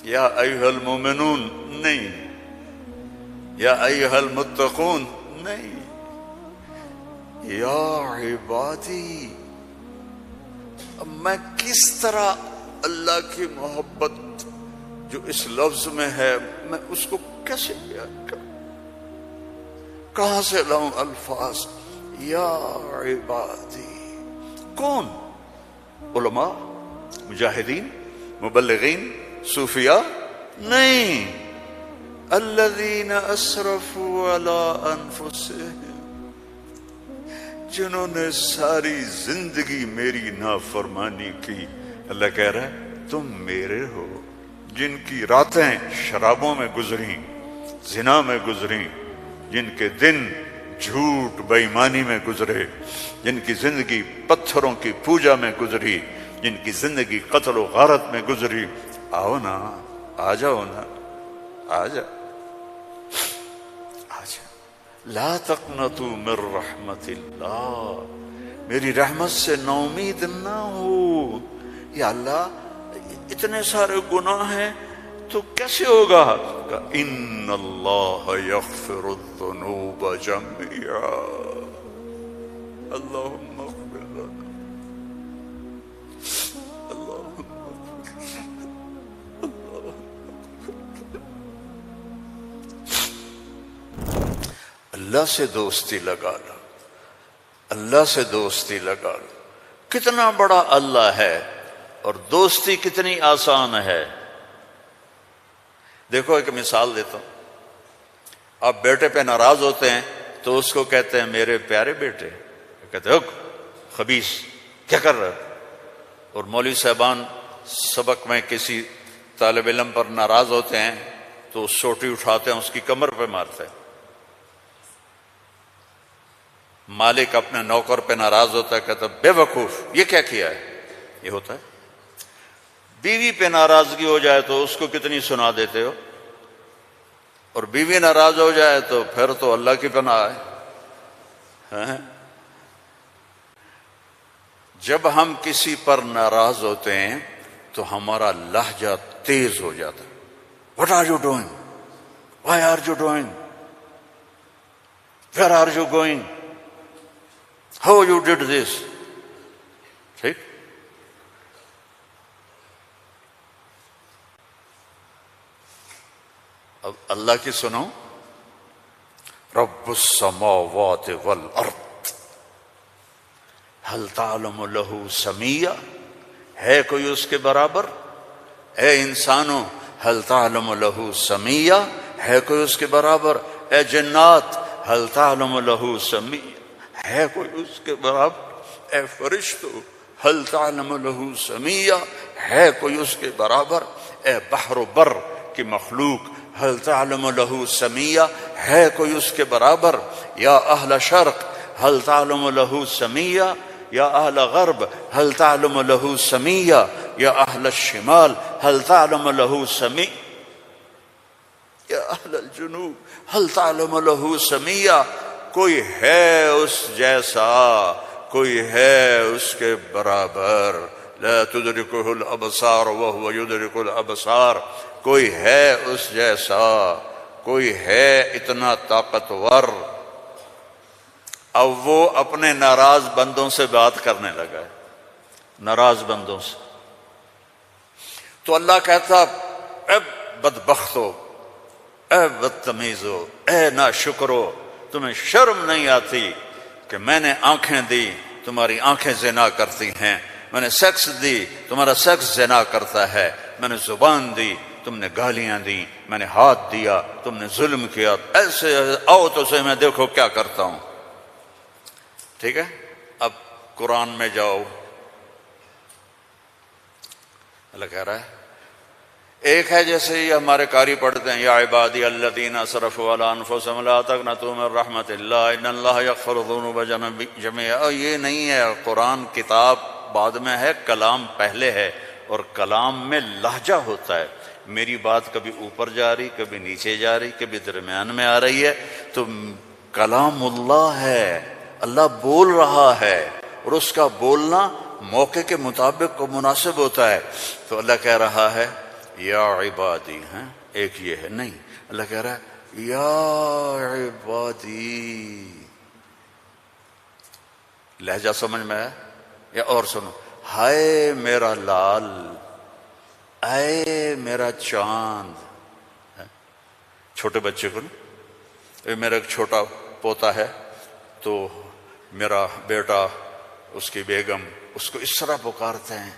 یا ایھا المومنون نہیں، یا ایھا المتقون نہیں، یا عبادی. اب میں کس طرح اللہ کی محبت جو اس لفظ میں ہے میں اس کو کیسے بیان کروں؟ کہاں سے لاؤں الفاظ؟ یا عبادی. کون؟ علماء، مجاہدین، مبلغین، صوفیاء؟ نہیں. الذین اسرفوا علی انفسہم، جنہوں نے ساری زندگی میری نافرمانی کی. اللہ کہہ رہا ہے تم میرے ہو. جن کی راتیں شرابوں میں گزریں، زنا میں گزریں، جن کے دن جھوٹ بے ایمانی میں گزرے، جن کی زندگی پتھروں کی پوجا میں گزری، جن کی زندگی قتل و غارت میں گزری، آؤ نا، آ جاؤ نا، آ جا. لا تقنطوا من رحمت اللہ، میری رحمت سے نا امید نہ ہو. یا اللہ اتنے سارے گناہ ہیں تو کیسے ہوگا؟ ان اللہ یغفر الذنوب جميعا. اللہم اغفر لنا، اللہم اللہ سے دوستی لگا لو، اللہ سے دوستی لگا لو. کتنا بڑا اللہ ہے اور دوستی کتنی آسان ہے. دیکھو ایک مثال دیتا ہوں. آپ بیٹے پہ ناراض ہوتے ہیں تو اس کو کہتے ہیں میرے پیارے بیٹے، کہتے ہیں خبیث کیا کر رہا ہے. اور مولوی صاحبان سبق میں کسی طالب علم پر ناراض ہوتے ہیں تو سوٹی اٹھاتے ہیں اس کی کمر پہ مارتے ہیں. مالک اپنے نوکر پہ ناراض ہوتا ہے، کہتا ہے بے وقوف یہ کیا کیا ہے. یہ ہوتا ہے. بیوی پہ ناراضگی ہو جائے تو اس کو کتنی سنا دیتے ہو، اور بیوی ناراض ہو جائے تو پھر تو اللہ کی پناہ ہے. جب ہم کسی پر ناراض ہوتے ہیں تو ہمارا لہجہ تیز ہو جاتا ہے. What are you doing? Why are you doing? Where are you going? How you did this? ٹھیک. اب اللہ کی سنو. رب السماوات والارض هل تعلم له سمیہ، ہے کوئی اس کے برابر؟ اے انسانوں هل تعلم له سمیہ، ہے کوئی اس کے برابر؟ اے جنات هل تعلم له سمیہ، ہے کوئی اس کے برابر؟ اے فرشتو هل تعلم له سمیہ، ہے کوئی اس کے برابر؟ اے بحر و بر کی مخلوق هل تعلم له سمیہ، ہے کوئی اس کے برابر؟ یا اہل شرق هل تعلم له سمیہ، یا اہل غرب هل تعلم له سمیہ، یا اہل الشمال هل تعلم له سمیہ، یا اہل الجنوب هل تعلم له سمیہ. کوئی ہے اس جیسا، کوئی ہے اس کے برابر. لا تدرکہ الابصار وهو یدرک الابصار. کوئی ہے اس جیسا، کوئی ہے اتنا طاقتور. اب وہ اپنے ناراض بندوں سے بات کرنے لگا ہے، ناراض بندوں سے. تو اللہ کہتا اے بدبختو، اے بدتمیزو، اے ناشکرو، تمہیں شرم نہیں آتی کہ میں نے آنکھیں دی تمہاری آنکھیں زنا کرتی ہیں، میں نے سیکس دی تمہارا سیکس زنا کرتا ہے، میں نے زبان دی تم نے گالیاں دی، میں نے ہاتھ دیا تم نے ظلم کیا. ایسے آؤ تو صحیح میں دیکھو کیا کرتا ہوں. ٹھیک ہے. اب قرآن میں جاؤ. اللہ کہہ رہا ہے ایک ہے جیسے یہ ہمارے قاری پڑھتے ہیں یا عبادی الذین اسرفوا علی انفسہم لا تقنطوا من رحمت اللہ ان اللہ یغفر الذنوب جميعا. یہ نہیں ہے قرآن کتاب بعد میں ہے، کلام پہلے ہے، اور کلام میں لہجہ ہوتا ہے. میری بات کبھی اوپر جا رہی، کبھی نیچے جا رہی، کبھی درمیان میں آ رہی ہے، تو کلام اللہ ہے، اللہ بول رہا ہے، اور اس کا بولنا موقع کے مطابق کو مناسب ہوتا ہے. تو اللہ کہہ رہا ہے یا عبادی ہیں، ایک یہ ہے نہیں، اللہ کہہ رہا ہے یا عبادی. لہجہ سمجھ میں آیا؟ یا اور سنو، ہائے میرا لال، اے میرا چاند. چھوٹے بچے کو نا، میرا ایک چھوٹا پوتا ہے تو میرا بیٹا، اس کی بیگم اس کو اس طرح پکارتے ہیں،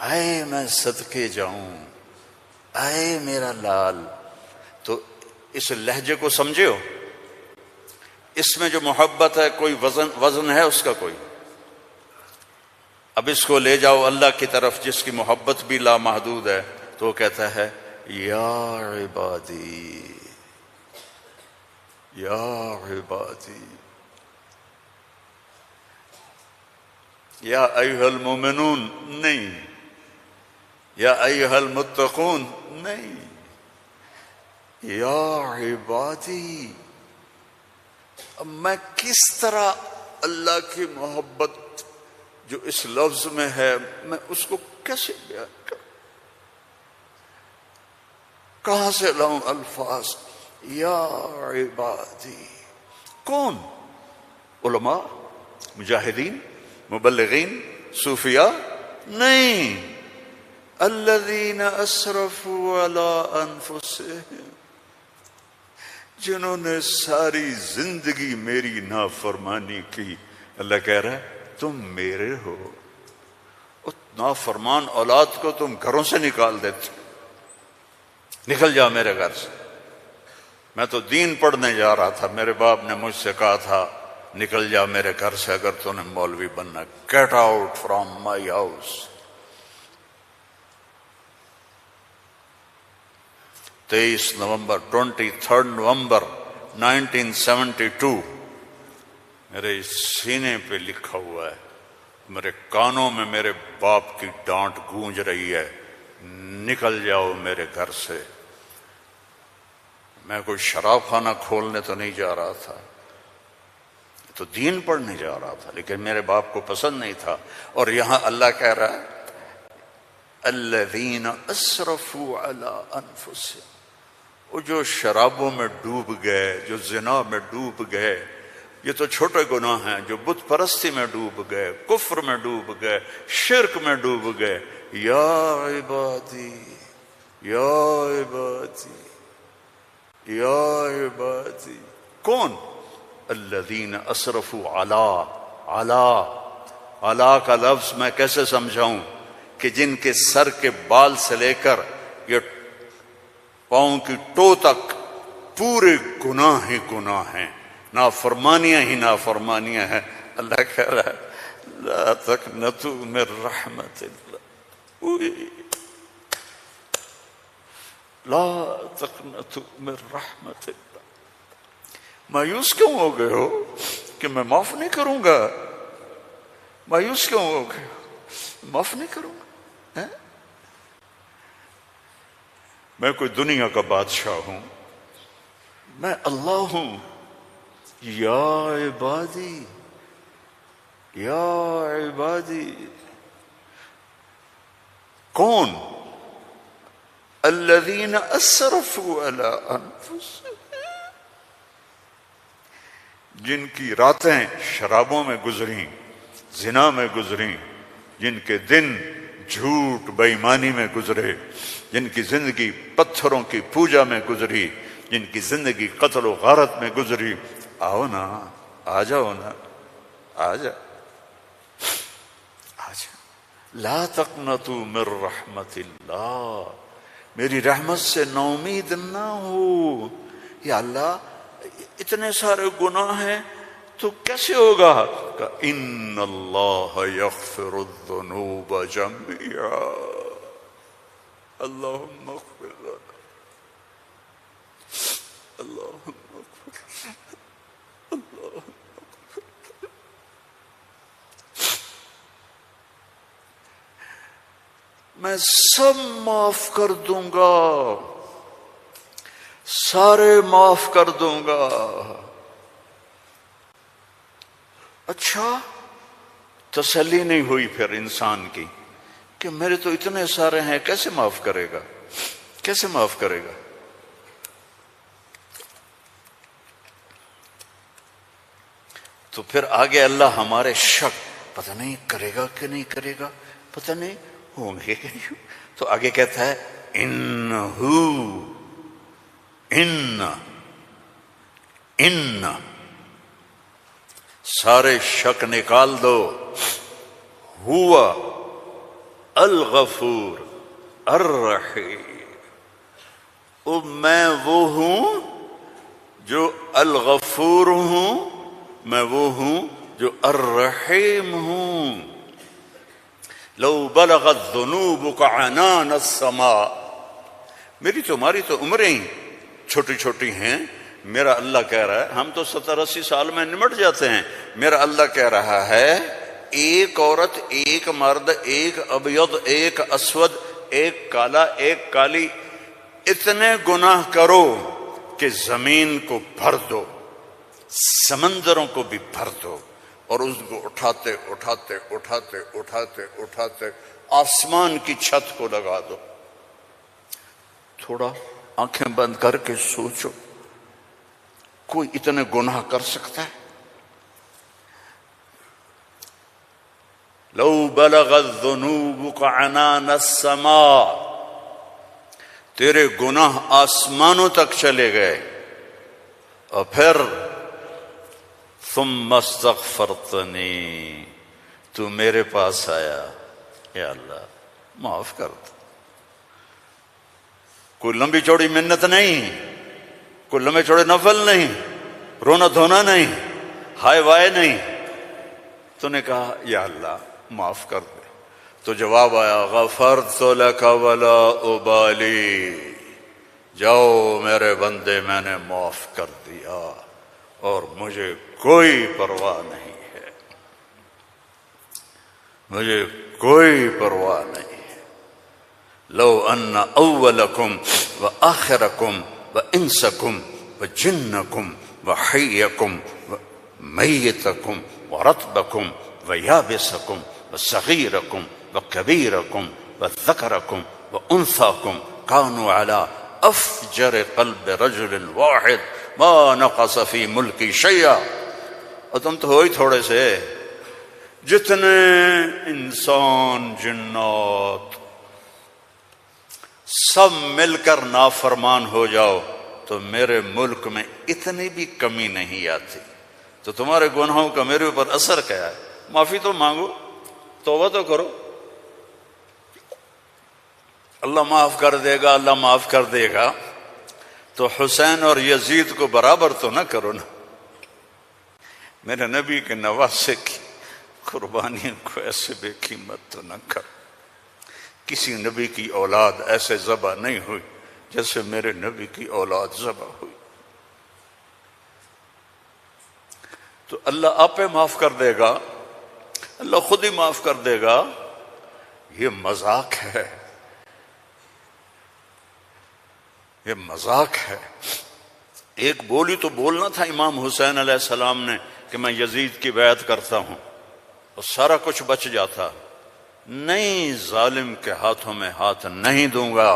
اے میں صدقے جاؤں، اے میرا لال. تو اس لہجے کو سمجھے ہو؟ اس میں جو محبت ہے کوئی وزن ہے اس کا کوئی؟ اب اس کو لے جاؤ اللہ کی طرف جس کی محبت بھی لامحدود ہے، تو وہ کہتا ہے یا عبادی، یا عبادی، یا ایھا المومنون نہیں، یا ایھا المتقون نہیں، یا عبادی. اب میں کس طرح اللہ کی محبت جو اس لفظ میں ہے میں اس کو کیسے بیان کروں؟ کہاں سے لاؤں الفاظ؟ یا عبادی. کون؟ علماء، مجاہدین، مبلغین، صوفیاء؟ نہیں، الذین اسرفوا علی انفسہم، جنہوں نے ساری زندگی میری نافرمانی کی. اللہ کہہ رہا ہے تم میرے ہو. نافرمان اولاد کو تم گھروں سے نکال دیتے، نکل جا میرے گھر سے. میں تو دین پڑھنے جا رہا تھا، میرے باپ نے مجھ سے کہا تھا نکل جا میرے گھر سے اگر تو نے مولوی بننا، get out from my house. 23 نومبر 1972 میرے سینے پہ لکھا ہوا ہے، میرے کانوں میں میرے باپ کی ڈانٹ گونج رہی ہے، نکل جاؤ میرے گھر سے. میں کوئی شراب خانہ کھولنے تو نہیں جا رہا تھا، تو دین پڑھنے جا رہا تھا، لیکن میرے باپ کو پسند نہیں تھا. اور یہاں اللہ کہہ رہا ہے الذین اسرفوا علی انفسہم، وہ جو شرابوں میں ڈوب گئے، جو زنا میں ڈوب گئے، یہ تو چھوٹے گناہ ہیں، جو بت پرستی میں ڈوب گئے، کفر میں ڈوب گئے، شرک میں ڈوب گئے. یا عبادی، یا عبادی، یا عبادی. کون؟ الذین اسرفوا علی کا لفظ میں کیسے سمجھاؤں کہ جن کے سر کے بال سے لے کر یہ پاؤں کی ٹو تک پورے گناہ ہی گناہ ہیں، نافرمانیاں ہی نافرمانیاں ہیں. اللہ کہہ رہا ہے لا تقنطوا من رحمت اللہ، لا تقنطوا من رحمت اللہ. مایوس کیوں ہو گئے ہو کہ میں معاف نہیں کروں گا؟ مایوس کیوں ہو گئے ہو؟ معاف نہیں کروں گا؟ میں کوئی دنیا کا بادشاہ ہوں؟ میں اللہ ہوں. یا عبادی، یا عبادی. کون؟ الذین اسرفوا علی انفسہم، جن کی راتیں شرابوں میں گزریں، زنا میں گزریں، جن کے دن جھوٹ بے ایمانی میں گزرے، جن کی زندگی پتھروں کی پوجا میں گزری، جن کی زندگی قتل و غارت میں گزری. آؤ نا، آ جاؤ نا، آ جا، آ جا. لا تقنطوا من رحمت اللہ، میری رحمت سے نا امید نہ ہو. یا اللہ اتنے سارے گناہ ہیں تو کیسے ہوگا؟ کہ ان اللہ یغفر الذنوب جميعا، اللہم اغفر لنا، اللہم اغفر لنا، اللہم اغفر لنا. میں سب معاف کر دوں گا، سارے معاف کر دوں گا. اچھا، تسلی نہیں ہوئی پھر انسان کی کہ میرے تو اتنے سارے ہیں، کیسے معاف کرے گا؟ کیسے معاف کرے گا؟ تو پھر آگے اللہ ہمارے شک، پتہ نہیں کرے گا کہ نہیں کرے گا، پتہ نہیں ہوں گے کہ نہیں، تو آگے کہتا ہے ان سارے شک نکال دو، ہوا الغفور الرحیم، میں وہ ہوں جو الغفور ہوں، میں وہ ہوں جو الرحیم ہوں۔ لو بلغت ذنوبک عنان السماء، میری تمہاری تو عمریں چھوٹی چھوٹی ہیں، میرا اللہ کہہ رہا ہے، ہم تو 70-80 سال میں نمٹ جاتے ہیں، میرا اللہ کہہ رہا ہے ایک عورت، ایک مرد، ایک ابیض، ایک اسود، ایک کالا، ایک کالی، اتنے گناہ کرو کہ زمین کو بھر دو، سمندروں کو بھی بھر دو، اور اس کو اٹھاتے اٹھاتے اٹھاتے اٹھاتے اٹھاتے آسمان کی چھت کو لگا دو۔ تھوڑا آنکھیں بند کر کے سوچو، کوئی اتنے گناہ کر سکتا ہے؟ لو بلغت ذنوبک عنان السماء، تیرے گناہ آسمانوں تک چلے گئے، اور پھر ثم استغفرتنی، تو میرے پاس آیا، یا اللہ معاف کر دو۔ کوئی لمبی چوڑی منت نہیں، کوئی لمبے چوڑے نفل نہیں، رونا دھونا نہیں، ہائے وائے نہیں، تو نے کہا یا اللہ معاف کر دے، تو جواب آیا غفرت لک ولا ابالی، جاؤ میرے بندے میں نے معاف کر دیا اور مجھے کوئی پرواہ نہیں ہے، مجھے کوئی پرواہ نہیں ہے۔ لو ان اولکم وآخرکم وانسکم وجنکم وحیکم ومیتکم ورطبکم ویابسکم وصغیرکم وکبیرکم وذکرکم وانثاکم کانوا علی افجر قلب رجل واحد ما نقص فی ملکی شیئا، اور تم تو ہو ہی تھوڑے سے، جتنے انسان جنات سب مل کر نافرمان ہو جاؤ تو میرے ملک میں اتنی بھی کمی نہیں آتی، تو تمہارے گناہوں کا میرے اوپر اثر کیا ہے؟ معافی تو مانگو، توبہ تو کرو، اللہ معاف کر دے گا، اللہ معاف کر دے گا، تو حسین اور یزید کو برابر تو نہ کرو نا، میرے نبی کے نواسے کی قربانیوں کو ایسے بے قیمت تو نہ کرو۔ کسی نبی کی اولاد ایسے ذبح نہیں ہوئی جیسے میرے نبی کی اولاد ذبح ہوئی، تو اللہ آپ پہ معاف کر دے گا، اللہ خود ہی معاف کر دے گا۔ یہ مذاق ہے، یہ مذاق ہے۔ ایک بولی تو بولنا تھا امام حسین علیہ السلام نے کہ میں یزید کی بیعت کرتا ہوں اور سارا کچھ بچ جاتا، نہیں، ظالم کے ہاتھوں میں ہاتھ نہیں دوں گا،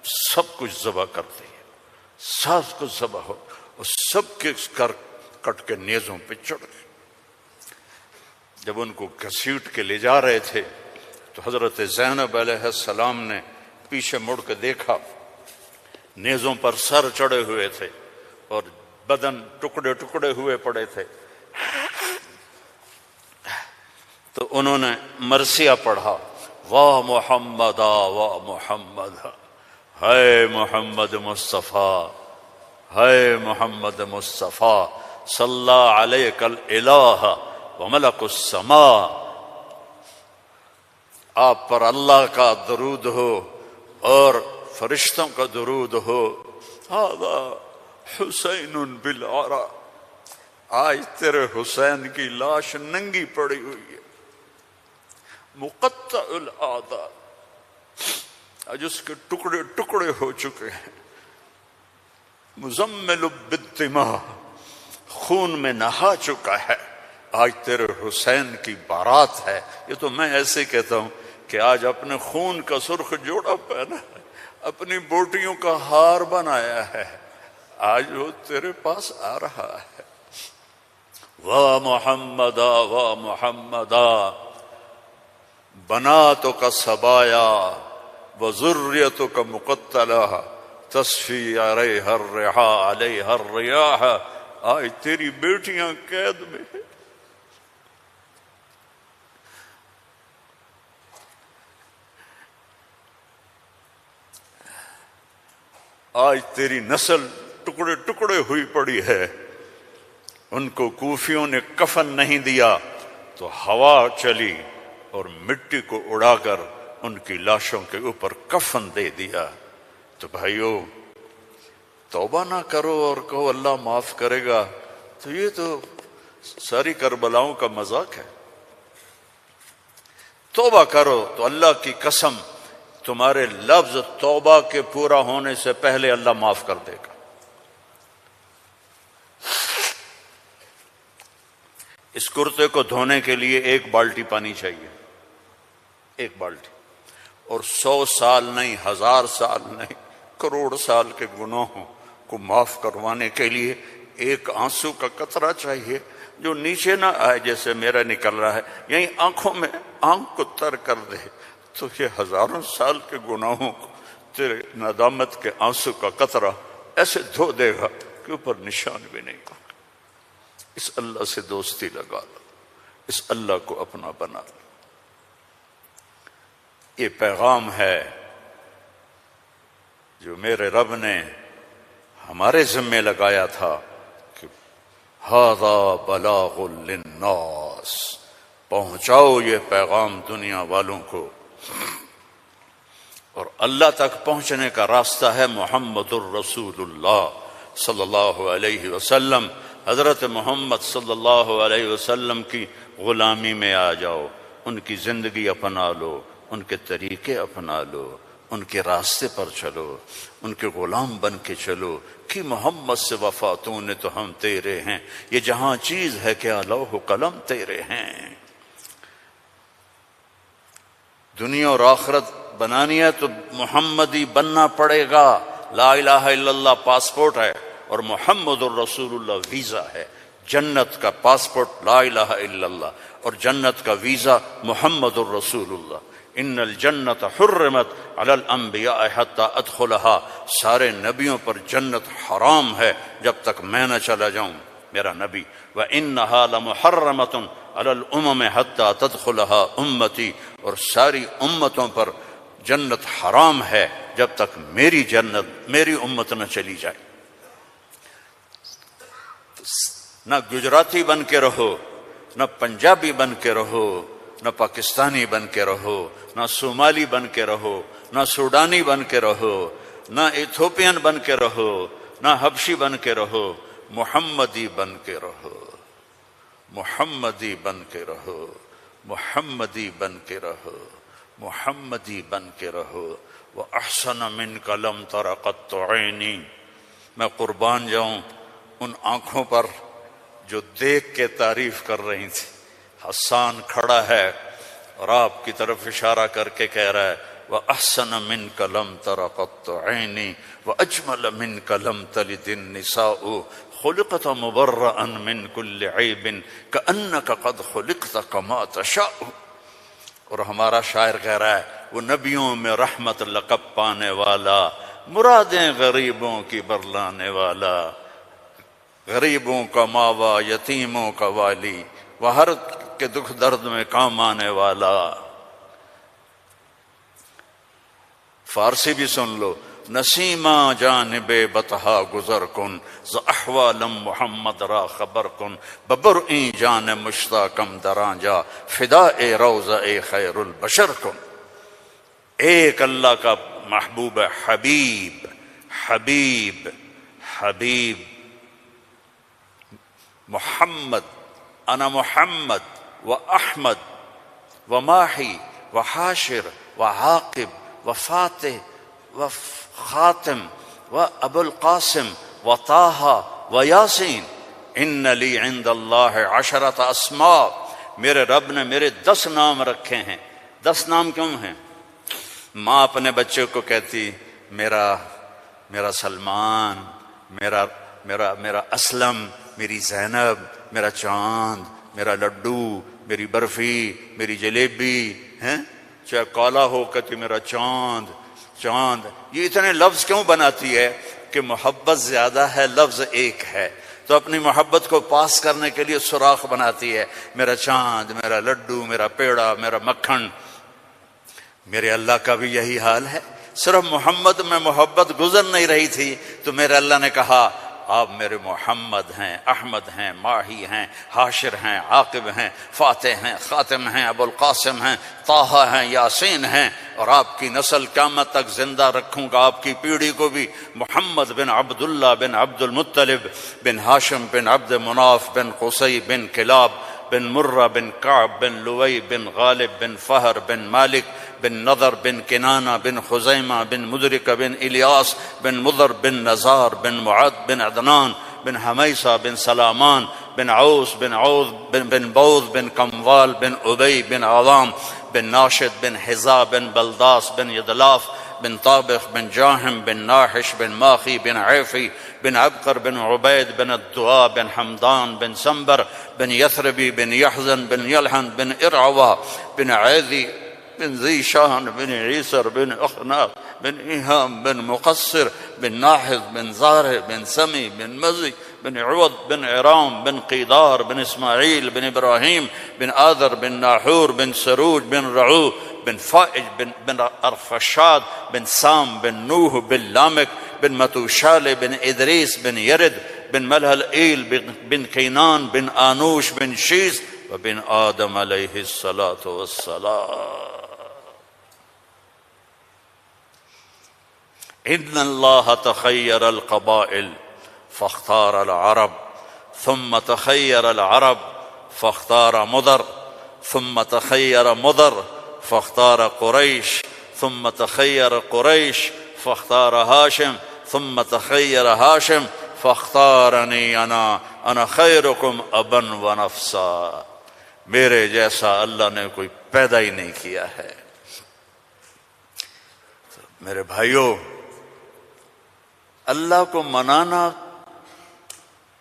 سب کچھ ذبح کر دیا، سب کچھ ذبح ہو، اور سب کے کٹ کے نیزوں پہ چڑھ گئے۔ جب ان کو گھسیٹ کے لے جا رہے تھے تو حضرت زینب علیہ السلام نے پیچھے مڑ کے دیکھا، نیزوں پر سر چڑھے ہوئے تھے اور بدن ٹکڑے ٹکڑے ہوئے پڑے تھے، تو انہوں نے مرثیہ پڑھا، واہ محمد واہ محمد، ہے محمد مصطفیٰ، ہے محمد مصطفیٰ، صلی علیک الالہ وملک السماء، آپ پر اللہ کا درود ہو اور فرشتوں کا درود ہو، ھذا حسین بالعرا، آج تیرے حسین کی لاش ننگی پڑی ہوئی ہے، مقطع الاعضاء، آج اس کے ٹکڑے ٹکڑے ہو چکے ہیں، مزمل بالدماء، خون میں نہا چکا ہے، آج تیرے حسین کی بارات ہے۔ یہ تو میں ایسے کہتا ہوں کہ آج اپنے خون کا سرخ جوڑا پہنا ہے، اپنی بوٹیوں کا ہار بنایا ہے، آج وہ تیرے پاس آ رہا ہے۔ وا محمدا وا محمدا بناتک سبایا وذریتک مقتلہ تصفی علیہا الرحا علیہا الریاح، آج تیری بیٹیاں قید میں ہیں، آج تیری نسل ٹکڑے ٹکڑے ہوئی پڑی ہے۔ ان کو کوفیوں نے کفن نہیں دیا تو ہوا چلی اور مٹی کو اڑا کر ان کی لاشوں کے اوپر کفن دے دیا۔ تو بھائیو، توبہ نہ کرو اور کہو اللہ معاف کرے گا، تو یہ تو ساری کربلاؤں کا مذاق ہے۔ توبہ کرو تو اللہ کی قسم تمہارے لفظ توبہ کے پورا ہونے سے پہلے اللہ معاف کر دے گا۔ اس کرتے کو دھونے کے لیے 1 بالٹی پانی چاہیے، 1 بالٹی، اور 100 سال نہیں، 1000 سال نہیں، کروڑ سال کے گناہوں کو معاف کروانے کے لیے 1 آنسو کا قطرہ چاہیے جو نیچے نہ آئے جیسے میرا نکل رہا ہے، یہیں آنکھوں میں آنکھ کو تر کر دے، تو یہ ہزاروں سال کے گناہوں کو تیرے ندامت کے آنسو کا قطرہ ایسے دھو دے گا کہ اوپر نشان بھی نہیں ہوگا۔ اس اللہ سے دوستی لگا لو، اس اللہ کو اپنا بنا لو۔ یہ پیغام ہے جو میرے رب نے ہمارے ذمے لگایا تھا کہ ھذا بلاغ للناس، پہنچاؤ یہ پیغام دنیا والوں کو۔ اور اللہ تک پہنچنے کا راستہ ہے محمد الرسول اللہ صلی اللہ علیہ وسلم۔ حضرت محمد صلی اللہ علیہ وسلم کی غلامی میں آ جاؤ، ان کی زندگی اپنا لو، ان کے طریقے اپنا لو، ان کے راستے پر چلو، ان کے غلام بن کے چلو کہ محمد سے وفا تو نے تو ہم تیرے ہیں، یہ جہاں چیز ہے کیا لوح قلم تیرے ہیں۔ دنیا اور آخرت بنانی ہے تو محمدی بننا پڑے گا۔ لا الہ الا اللہ پاسپورٹ ہے اور محمد الرسول اللہ ویزا ہے۔ جنت کا پاسپورٹ لا الہ الا اللہ اور جنت کا ویزا محمد الرسول اللہ۔ ان الجنت حرمت علی الانبیاء حتی ادخلہا، سارے نبیوں پر جنت حرام ہے جب تک میں نہ چلا جاؤں، میرا نبی۔ وَإِنَّهَا لَمُحَرَّمَةٌ عَلَى الْأُمَمِ حَتَّى تَدْخُلَهَا أُمَّتِي، اور ساری امتوں پر جنت حرام ہے جب تک میری جنت، میری امت نہ چلی جائے۔ نہ گجراتی بن کے رہو، نہ پنجابی بن کے رہو، نہ پاکستانی بن کے رہو، نہ صومالی بن کے رہو، نہ سوڈانی بن کے رہو، نہ ایتھوپین بن کے رہو، نہ حبشی بن کے رہو، محمدی بن کے رہو، محمدی بن کے رہو، محمدی بن کے رہو، محمدی بن کے رہو۔ وَأَحْسَنَ مِنْكَ لَمْ تَرَ قَطُّ عَيْنِي، میں قربان جاؤں ان آنکھوں پر جو دیکھ کے تعریف کر رہی تھی۔ حسان کھڑا ہے اور آپ کی طرف اشارہ کر کے کہہ رہا ہے وَأَحْسَنَ مِنْكَ لَمْ تَرَ قَطُّ عَيْنِي وَأَجْمَلَ مِنْكَ لَمْ تَلِدِ النِّسَاءُ خُلِقْتَ مُبَرَّأً مِنْ كُلِّ عَيْبٍ كَأَنَّكَ قَدْ خُلِقْتَ كَمَا تَشَاءُ۔ اور ہمارا شاعر کہہ رہا ہے وہ نبیوں میں رحمت لقب پانے والا، مرادیں غریبوں کی برلانے والا، غریبوں کا ماوا، یتیموں کا والی، وہ ہر کے دکھ درد میں کام آنے والا۔ فارسی بھی سن لو، نسیمہ جانب بطحا گزر کن ز احوالم محمد را خبر کن ببرئیں جان مشتاقم دراں جا فدا اے روضہ اے خیر البشر کن۔ ایک اللہ کا محبوب حبیب، حبیب، حبیب محمد، انا محمد و احمد و ماہی و حاشر و عاقب و فاتح و خاتم و ابو القاسم و طٰہٰ و یاسین۔ ان لی عند اللہ 10 اسماء، میرے رب نے میرے 10 نام رکھے ہیں۔ 10 نام کیوں ہیں؟ ماں اپنے بچے کو کہتی میرا سلمان، میرا اسلم، میری زینب، میرا چاند، میرا لڈو، میری برفی، میری جلیبی، ہیں چاہے کالا ہو کہتی میرا چاند چاند. یہ اتنے لفظ کیوں بناتی ہے؟ کہ محبت زیادہ ہے، لفظ ایک ہے، تو اپنی محبت کو پاس کرنے کے لیے سوراخ بناتی ہے. میرا چاند، میرا لڈو، میرا پیڑا، میرا مکھن. میرے اللہ کا بھی یہی حال ہے. صرف محمد میں محبت گزر نہیں رہی تھی تو میرے اللہ نے کہا آپ میرے محمد ہیں، احمد ہیں، ماہی ہیں، حاشر ہیں، عاقب ہیں، فاتح ہیں، خاتم ہیں، ابو القاسم ہیں، طٰہٰ ہیں، یاسین ہیں، اور آپ کی نسل قیامت تک زندہ رکھوں گا، آپ کی پیڑھی کو بھی. محمد بن عبداللہ بن عبد المطلب بن ہاشم بن عبد مناف بن قصی بن کلاب بن مرہ بن کعب بن لوئی بن غالب بن فہر بن مالک بن نضر بن کنانہ بن خزیمہ بن مدرکہ بن الیاس بن مضر بن نزار بن معد بن عدنان بن حمیسہ بن سلامان بن عوس بن عوذ بن بوذ بن کموال بن ابی بن عوام بن ناشد بن حذا بن بلداس بن یدلاف بن طابخ بن جاہم بن ناحش بن ماخی بن عیفی بن عبقر بن عبید بن الدعاء بن حمدان بن سنبر بن یثربی بن یحزن بن یلحن بن ارعوا بن عیذی بن ذی شاہن بن عیسر بن اخناق بن ایہام بن مقصر بن ناحذ بن زارع بن سمی بن مزی بن عوض بن عرام بن قیدار بن اسماعیل بن ابراہیم بن آذر بن ناحور بن سروج بن رعو بن فائج بن ارفشاد بن سام بن نوح بن لامک بن متوشال بن ادریس بن یرد بن ملہلئیل بن کینان بن آنوش بن شیس وبن آدم علیہ الصلاۃ والسلام. ان اللہ تخیر القبائل فاختار العرب ثم تخیر العرب فاختار مضر ثم تخیر مضر فاختار قریش ثم تخیر قریش فاختار ہاشم ثم تخیر ہاشم فاختارنی انا خیرکم ابا و نفسا. میرے جیسا اللہ نے کوئی پیدا ہی نہیں کیا ہے. میرے بھائیوں، اللہ کو منانا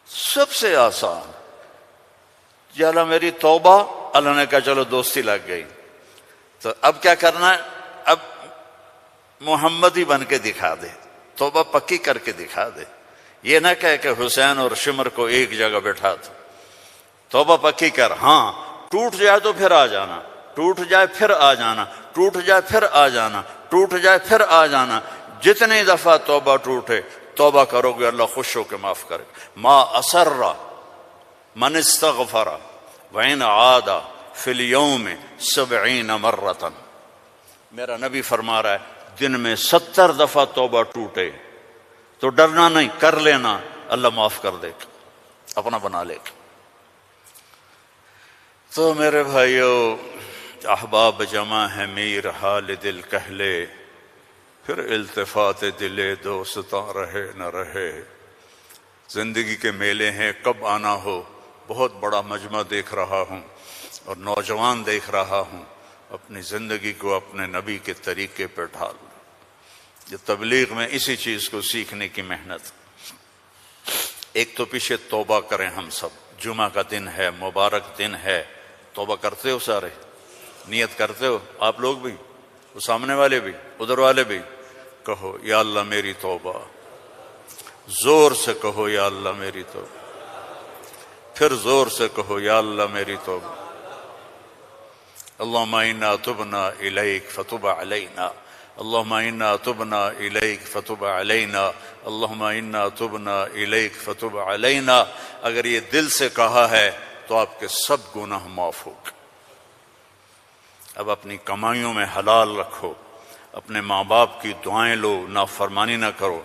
سب سے آسان. یا اللہ میری توبہ، اللہ نے کہا چلو دوستی لگ گئی، تو اب کیا کرنا ہے؟ اب محمد ہی بن کے دکھا دے، توبہ پکی کر کے دکھا دے. یہ نہ کہے کہ حسین اور شمر کو ایک جگہ بیٹھا دو، توبہ پکی کر. ہاں ٹوٹ جائے تو پھر آ جانا، ٹوٹ جائے پھر آ جانا، ٹوٹ جائے پھر آ جانا، ٹوٹ جائے پھر آ جانا. جتنی دفعہ توبہ ٹوٹے توبہ کرو گے اللہ خوش ہو کے معاف کرے. ما اسر من استغفر وإن عاد فی اليوم 70 مرۃ. میرا نبی فرما رہا ہے دن میں 70 دفعہ توبہ ٹوٹے تو ڈرنا نہیں، کر لینا، اللہ معاف کر دے گا، اپنا بنا لے گا. تو میرے بھائیو، احباب جمع ہے میر حال دل کہلے، پھر التفات دلے دوستاں رہے نہ رہے. زندگی کے میلے ہیں، کب آنا ہو. بہت بڑا مجمع دیکھ رہا ہوں اور نوجوان دیکھ رہا ہوں. اپنی زندگی کو اپنے نبی کے طریقے پہ ڈھال. یہ تبلیغ میں اسی چیز کو سیکھنے کی محنت. ایک تو پیچھے توبہ کریں ہم سب. جمعہ کا دن ہے، مبارک دن ہے. توبہ کرتے ہو سارے؟ نیت کرتے ہو آپ لوگ بھی، وہ سامنے والے بھی، ادھر والے بھی؟ کہو یا اللہ میری توبہ. زور سے کہو یا اللہ میری توبہ. پھر زور سے کہو یا اللہ میری توبہ. اللہم انا تبنا الیک فتب علینا، اللہم انا تبنا الیک فتب علینا، اللہم انا تبنا الیک فتب علینا. اگر یہ دل سے کہا ہے تو آپ کے سب گناہ معاف ہو گئے. اب اپنی کمائیوں میں حلال رکھو، اپنے ماں باپ کی دعائیں لو، نافرمانی نہ کرو.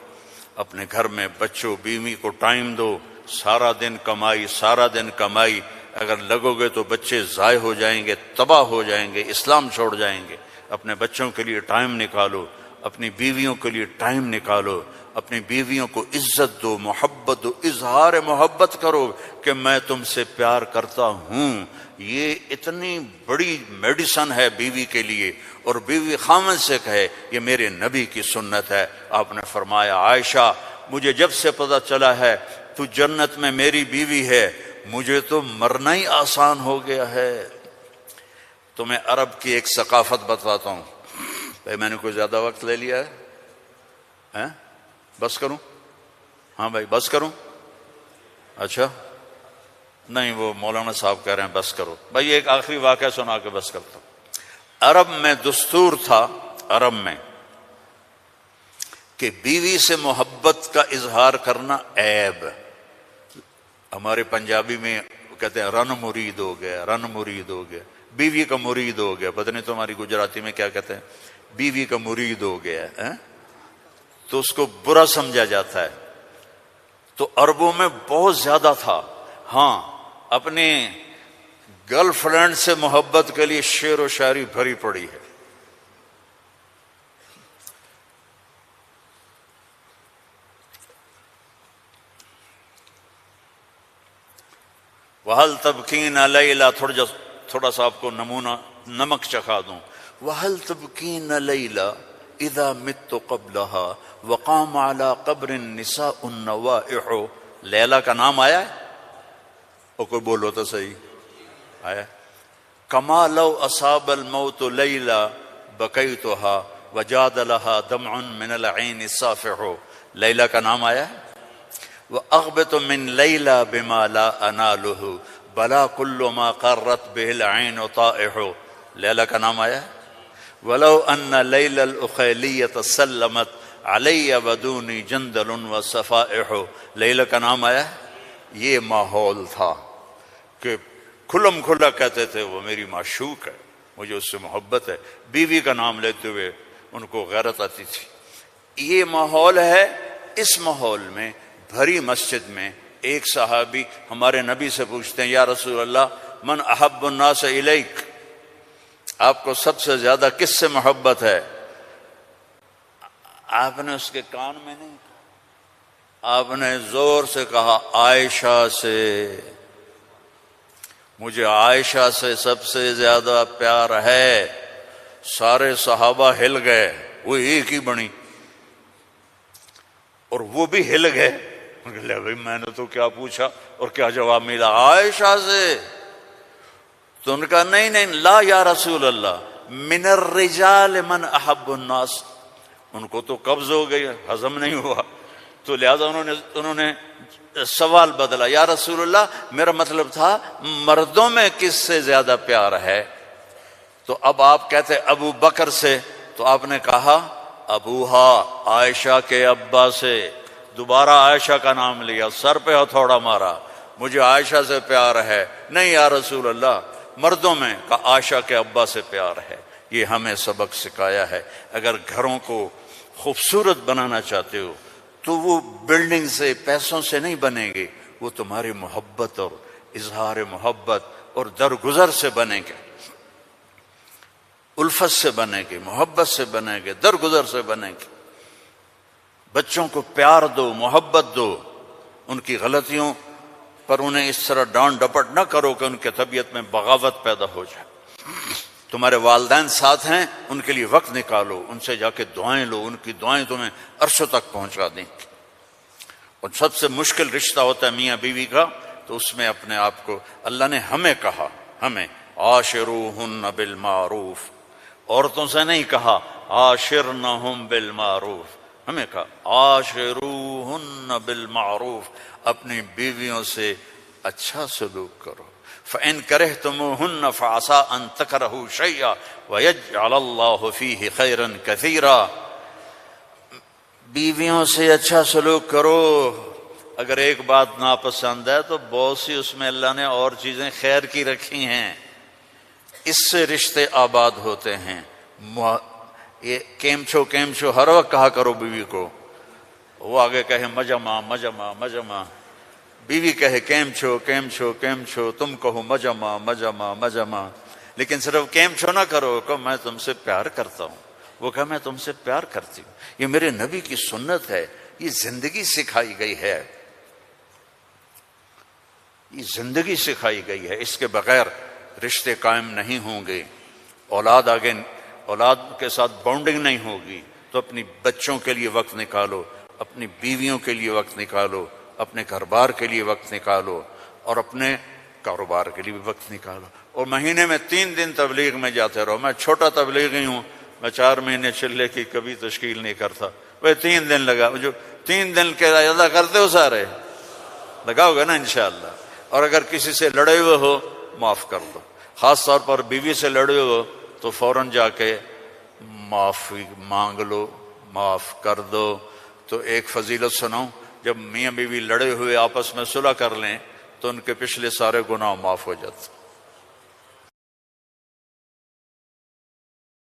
اپنے گھر میں بچوں بیوی کو ٹائم دو. سارا دن کمائی، سارا دن کمائی، اگر لگو گے تو بچے ضائع ہو جائیں گے، تباہ ہو جائیں گے، اسلام چھوڑ جائیں گے. اپنے بچوں کے لیے ٹائم نکالو، اپنی بیویوں کے لیے ٹائم نکالو. اپنی بیویوں کو عزت دو، محبت دو، اظہار محبت کرو کہ میں تم سے پیار کرتا ہوں۔ یہ اتنی بڑی میڈیسن ہے بیوی کے لیے، اور بیوی خامن سے کہے یہ میرے نبی کی سنت ہے۔ آپ نے فرمایا عائشہ مجھے جب سے پتہ چلا ہے تو جنت میں میری بیوی ہے، مجھے تو مرنا ہی آسان ہو گیا ہے۔ تمہیں عرب کی ایک ثقافت بتاتا ہوں۔ بھائی میں نے کوئی زیادہ وقت لے لیا ہے؟ بس کروں؟ ہاں بھائی بس کروں؟ اچھا نہیں، وہ مولانا صاحب کہہ رہے ہیں بس کرو۔ بھائی ایک آخری واقعہ سنا کے بس کرتا ہوں۔ عرب میں دستور تھا، عرب میں، کہ بیوی سے محبت کا اظہار کرنا عیب۔ ہمارے پنجابی میں کہتے ہیں رن مرید ہو گیا، رن مرید ہو گیا، بیوی کا مرید ہو گیا۔ پتہ نہیں تمہاری گجراتی میں کیا کہتے ہیں، بیوی کا مرید ہو گیا ہے، تو اس کو برا سمجھا جاتا ہے۔ تو عربوں میں بہت زیادہ تھا۔ ہاں اپنے گرل فرینڈ سے محبت کے لیے شعر و شاعری بھری پڑی ہے۔ وَهَلْ تَبْكِينَ لَيْلَا، تھوڑا سا آپ کو نمونہ نمک چکھا دوں۔ وَهَلْ تَبْكِينَ لَيْلَا اِذَا مِتُّ قَبْلَهَا وَقَامَ عَلَىٰ قَبْرٍ نِسَاءُ النَّوَائِحُ۔ لیلا کا نام آیا ہے؟ اور کوئی بولو تو صحیح آیا۔ كَمَا لَوْ أَصَابَ الْمَوْتُ لَيْلَا بَكَيْتُهَا وَجَادَ لَهَا دَمْعٌ مِّنَ الْعَيْنِ الصَّافِحُ۔ لیلا کا نام آیا ہے؟ وَأَغْبِطُ مِن لَيْلَا بِمَا لَا أَنَالُهُ بَلَا كُلُّ مَا قَرَّتْ بِهِ الْعَيْنُ طَائِحُ۔ لیلا کا نام آیا ہے؟ وَلَوْ أَنَّ لَيْلَ الْأُخَيْلِيَّةَ سَلَّمَتْ عَلَيَّ وَدُونِي جَنْدَلٌ وَصَفَائِحُ۔ لیلا کا نام آیا ہے؟ یہ ماحول تھا کہ کھلم کھلا کہتے تھے وہ میری معشوق ہے، مجھے اس سے محبت ہے۔ بیوی کا نام لیتے ہوئے ان کو غیرت آتی تھی۔ یہ ماحول ہے۔ اس ماحول میں بھری مسجد میں ایک صحابی ہمارے نبی سے پوچھتے ہیں یا رسول اللہ من احب الناس الیک، آپ کو سب سے زیادہ کس سے محبت ہے؟ آپ نے اس کے کان میں نہیں کہا، آپ نے زور سے کہا عائشہ سے، مجھے عائشہ سے سب سے زیادہ پیار ہے۔ سارے صحابہ ہل گئے، وہ ایک ہی بنی اور وہ بھی ہل گئے۔ لے بھائی میں نے تو کیا پوچھا اور کیا جواب ملا؟ عائشہ سے۔ تو ان کا نہیں نہیں لا یا رسول اللہ من الرجال من احب الناس، ان کو تو قبض ہو گئی، ہضم نہیں ہوا، تو لہذا انہوں نے سوال بدلا، یا رسول اللہ میرا مطلب تھا مردوں میں کس سے زیادہ پیار ہے؟ تو اب آپ کہتے ابو بکر سے، تو آپ نے کہا ابوہا، عائشہ کے ابا سے۔ دوبارہ عائشہ کا نام لیا، سر پہ ہتھوڑا مارا، مجھے عائشہ سے پیار ہے۔ نہیں یا رسول اللہ مردوں میں کا عائشہ کے ابا سے پیار ہے۔ یہ ہمیں سبق سکھایا ہے۔ اگر گھروں کو خوبصورت بنانا چاہتے ہو تو وہ بلڈنگ سے، پیسوں سے نہیں بنے گے، وہ تمہاری محبت اور اظہار محبت اور درگزر سے بنے گے، الفت سے بنے گے، محبت سے بنے گے، درگزر سے بنے گے۔ بچوں کو پیار دو، محبت دو، ان کی غلطیوں پر انہیں اس طرح ڈانٹ ڈپٹ نہ کرو کہ ان کے طبیعت میں بغاوت پیدا ہو جائے۔ تمہارے والدین ساتھ ہیں، ان کے لیے وقت نکالو، ان سے جا کے دعائیں لو، ان کی دعائیں تمہیں عرشوں تک پہنچا دیں گی۔ اور سب سے مشکل رشتہ ہوتا ہے میاں بیوی کا، تو اس میں اپنے آپ کو، اللہ نے ہمیں کہا، ہمیں عاشروہن بالمعروف، عورتوں سے نہیں کہا عاشرنہم بالمعروف، ہمیں کہا عاشروہن بالمعروف، اپنی بیویوں سے اچھا سلوک کرو۔ فَإِن كَرِهْتُمُوهُنَّ فَعَسَىٰ أَن تَكْرَهُوا شَيْئًا وَيَجْعَلَ اللَّهُ فِيهِ خَيْرًا كَثِيرًا۔ بیویوں سے اچھا سلوک کرو۔ اگر ایک بات ناپسند ہے تو بہت سی اس میں اللہ نے اور چیزیں خیر کی رکھی ہیں، اس سے رشتے آباد ہوتے ہیں۔ یہ کیم چھو ہر وقت کہا کرو بیوی کو، وہ آگے کہے مجمع مجمع مجمع، بیوی کہے کیم چھو، تم کہو مجمع مجمع مجمع، لیکن صرف کیم چھو نہ کرو، کہ میں تم سے پیار کرتا ہوں، وہ کہا میں تم سے پیار کرتی ہوں۔ یہ میرے نبی کی سنت ہے، یہ زندگی سکھائی گئی ہے، یہ زندگی سکھائی گئی ہے، اس کے بغیر رشتے قائم نہیں ہوں گے، اولاد کے ساتھ بانڈنگ نہیں ہوگی۔ تو اپنی بچوں کے لیے وقت نکالو، اپنی بیویوں کے لیے وقت نکالو، اپنے گھر بار کے لیے وقت نکالو، اور اپنے کاروبار کے لیے بھی وقت نکالو۔ اور مہینے میں 3 دن تبلیغ میں جاتے رہو۔ میں چھوٹا تبلیغی ہوں، میں 4 مہینے چلے کی کبھی تشکیل نہیں کرتا، وہ 3 دن لگا، جو 3 دن کے ادا کرتے ہو سارے لگاؤ گے نا انشاءاللہ۔ اور اگر کسی سے لڑے ہوئے ہو معاف کر دو، خاص طور پر بیوی سے لڑے ہو تو فوراً جا کے معافی مانگ لو، معاف کر دو۔ تو ایک فضیلت سناؤں، جب میاں بیوی لڑے ہوئے آپس میں صلح کر لیں تو ان کے پچھلے سارے گناہ معاف ہو جاتے۔